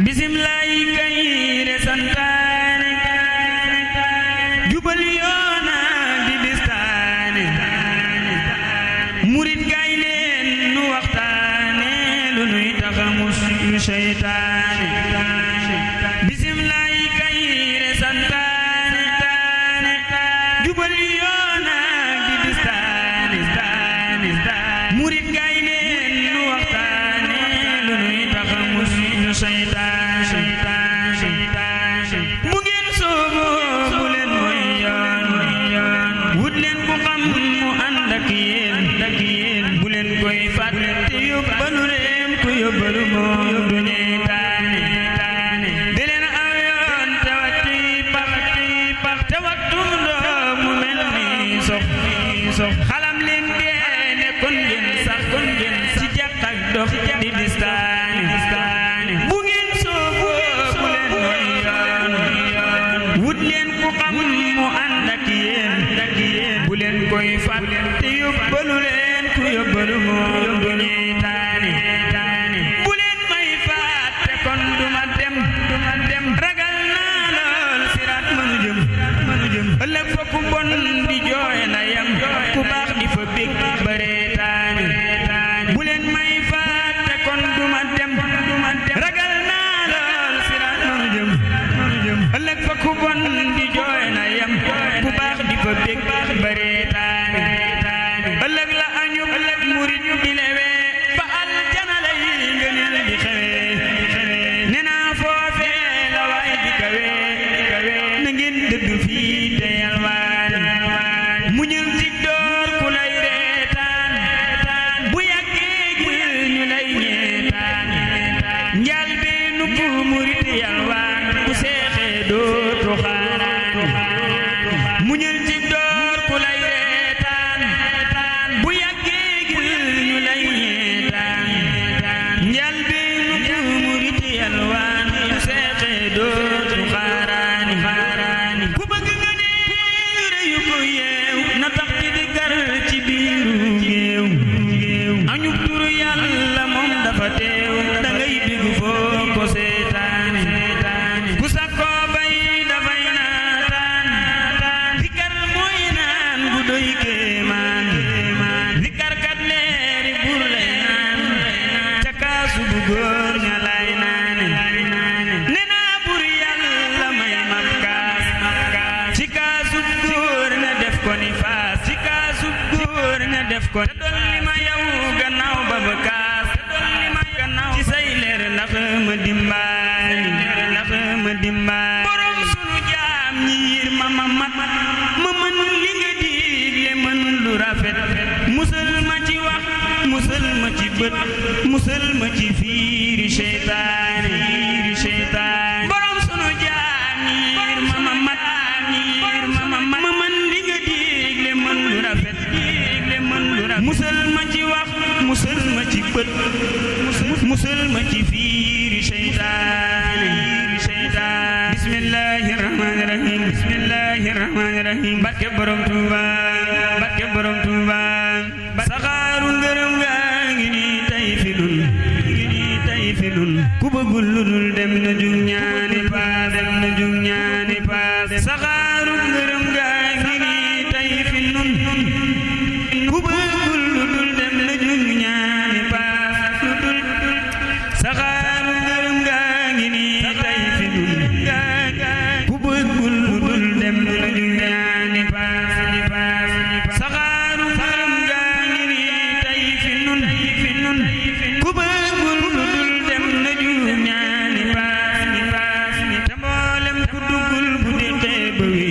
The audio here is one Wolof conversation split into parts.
bisimilayi kayre santaane jubal yoona di bistaane murit gay leen nu waxtaane lu nuy taxa mus seytaane bisimilayi kayre santaane jubal yoona di bistaane murit gay leen nu waxtaane lu nuy taxa mus seytaane bu ngeen soobo bu leen mooy yoon wut leen ku xam mu ànd ak yéen bu leen koy fàtte yóbbalu leen ku yóbbalu moom du ñuy taane di leen aw yoon te watti pax te wattum ndox mu mel ni sox xalam leen dee ne kon ngeen sax ci jàq ak dox di distaane bu ngeen soobo bu leen mooy yoon wut leen ku xam mu ànd ak yéen bu leen koy fàtte yóbbalu leen ku yóbbalu moom du ñuy taane bu leen may fàtte kon duma dem ragal naa lool siraat mënu jëm ëllëg fa ku bon di jooy na yam ku baax di fa bég bare taane bu leen may fàtte kon duma dem ragal naa lool siraat mënu jëm ëllëg fa ku bon di jooy na yam ku baax di fa bég bare taane ëllëg la añu murit di lewe ba aljana lay ngëneel di xewe nee naa foofee la waay di kawe na ngeen dëddu fii te yalwaan muñal ci door ku lay reetaan bu yàggee gil ñu lay ñeetaan njaal bee nukku murit yalwaan bu seexee dootu xaaraan muñal ci door ku lay reetaan bu yàggee gil ñu lay ñeetaan njaal bee nukku murit yalwaan bu seexee dootu xaaraan ku bëgg nga ne reyu ko yeew na tax di gar ci biiru géew añu turu yàlla moom dafa teew da ngay bégg foo ko seetaane ku sakkoo bay dafay naataan zikar mooy naan gu doy kéemaan zikar kat leeri bur lay naan ca kaasu bu góor ña lay naane nee naa bur yàlla may mab kaas ci kaasu góor nga def ko ni faas ci kaasu góor nga def ko te dolli ma yow gannaaw ba ba kaas ci say leer ndax ma dimbaani borom sunu jaam ñi yir ma mat ma mën li nga digle mën lu rafet musal ma ci wax musal ma ci bët musal ma ci fiiri seytaane borom sunu jaam ñi yir ma mat ma mën li nga digle mën lu rafet musal ma ci wax musal ma ci bët musal ma ci fiiri seytaane bismillahir rahmanir rahim barke borom Tuuba saxaaru ngërëm gaa ngi nii tey fi nun ku bëggul lu dul dem na jug ñaani paas saxaaru ngërëm gaa ngi nii tey fi nun ku bëggul lu dul dem na jug ñaani paas saxaaru ngërëm gaa ngi nii tey fi nun ku bëggul lu dul dem na jug ñaani paas saxaaru ngërëm gaa ngi nii tey fi nun ku bëggul lu dul dem na jug ñaani paas te mboolem ku duggul bu di xeeba wi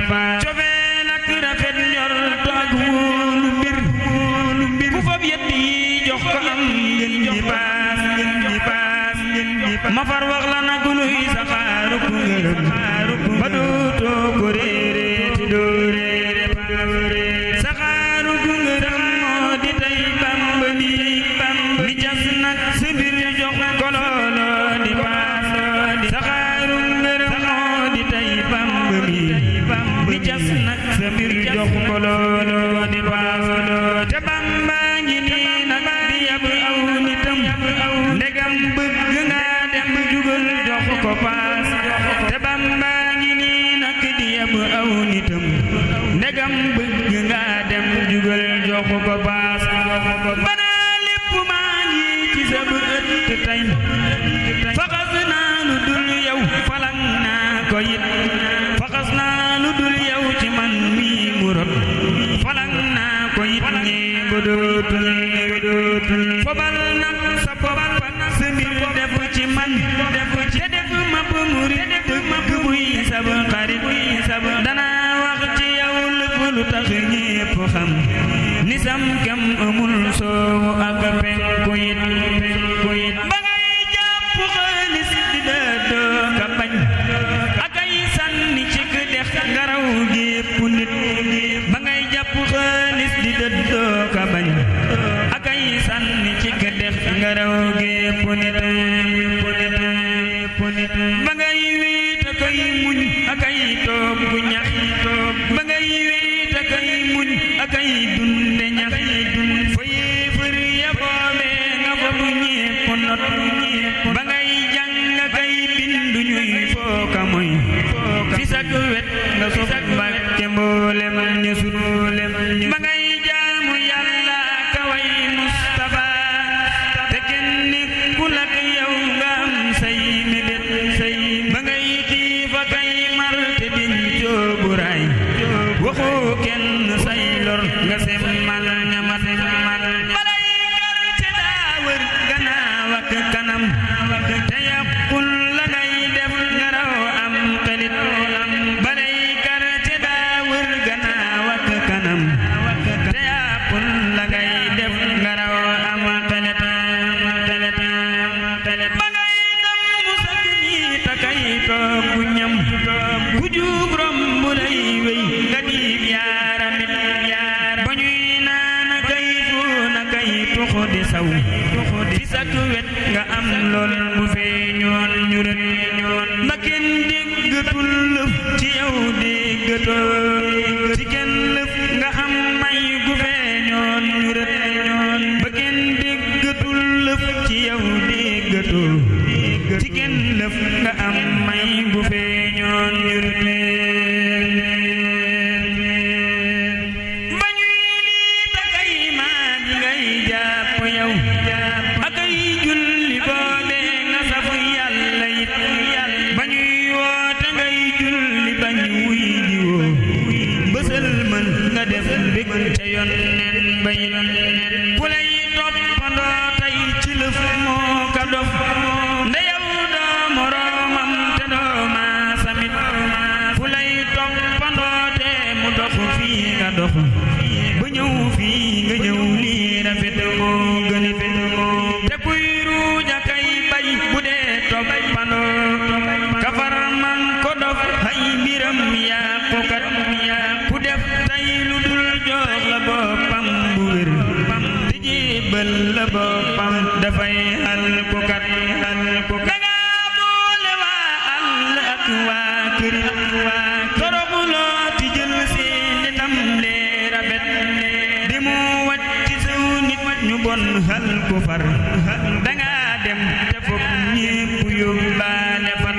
cofeel ak rafet njort ak wóolu mbir ku fab yet yi jox ko am ngeen di paas ma far wax la nag luy saxaaru ku ngërëm ba dootoo ko réere ti doo réere saxaaru ku ngërëm moo di tey Bamba mi jas nag si mbir jox ko looloo di paas saxaaru ngërëm moo di tey Bamba mi jas nag sa mbir jox ko looloo di paas te Bamba ngi nii nag di yab aw nitam ndegam bëgg nga dem jugal jox ko paas te Bamba ngi nii nag di yab aw nitam ndegam bëgg nga dem jugal jox ko paas bana lépp maa ngi ci sa bët tey faxas naa lu dul yow falang naa ko it faxas naa lu dul yow ci man mi mu rot falang naa ko it ñee ba dootul fobal nag sa bopp sa mbir def ci man te def ma ba murit dëgg buy sab xarit danaa wax ci yow lépp lu tax ñépp xam ni sam kem amul soowu ak penku it ba ngay jàpp xaalis di dëddoo ka bañ ak ay sànni ci dex nga raw gépp nit ba ngay jàpp xaalis di dëddoo ka bañ ak ay sànni ci dex nga raw gépp nit ba ngay wéet ak ay muñ ak ay toog bu ñax ba ngay wéet ak ay muñ ak ay dunde ñax fa yéefar ya boobee nga fa bu ñépp not ba ngay jàng ak ay bindu ñuy fooka moy fi sak wet nga sof Mbàkke mboolem ñu sut ba ngay jaamu Yàlla kaway Mustafa te kenn nekkul ak yow nga am say mébét ba ngay xiif ak ay mar te dencoo bu raay waxoo kenn say lor nga semmal ñamat balay gar te daa wër gannaaw ak kanam te yàqul la ngay def nga raw am xelit balay gar te daa wër gannaaw ak kanam te yàqul la ngay def nga raw am xelit ba ngay dem mu sag nii takay toog bu ñam ku juub romb lay wéy nga diib yaaramit ba ñuy naan kay fuun kay tuxu di saw fi sak wet nga am lool bu feeñoon ñu ret ba kenn déggatul lëf ci yow déggatoo ci kenn lëf nga am may gu feeñoon ñu ret ba kenn déggatul lëf ci yow déggatoo ci kenn lëf nga am may gu feeñoon ñu ret ba ñuy lii takay maa gi ngay jàpp yow ak ay julli boobee nga safu Yàlla it ba ñuy woote ngay julli bañ wuy di woo bësal mën nga def mbég ca yonneen bay ku lay toppandoo tey ci lëf moo ka dof nde yow doo moroomam te doo maasamit ku lay toppandoo te mu dox fii nga dox ba ñëw fii nga ñëw lii rafet moo gënit te kuy ruuja kay bay bu dee toppandoo kafar man ko dof ay mbiram yàqukat ku def tey lu dul jox la boppam bu wér te jébbal la boppam dafay alkukat danga boole waa àll ak waa kër toroxuloo ti jël seeni tam lee rafet di mu wàcc saw nit ñu bon xal ku far danga dem te foog ñépp yóbbaale far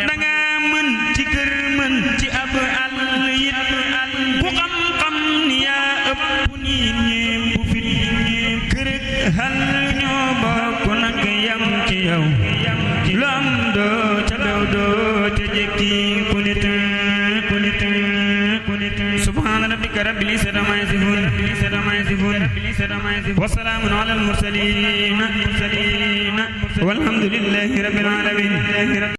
danga mën ci kër mën ci ab àll yit ku xam-xam ni yaa ëpp nii ñépp fit kër xal ñoo bokk nag yam ci yow lu am doo ca daw doo ca jekki ku nit subhaana rabbika rabbil izzati ammaa yasifuun wa salaamun alal mursaliin walhamdulillaahi rabbil aalamiin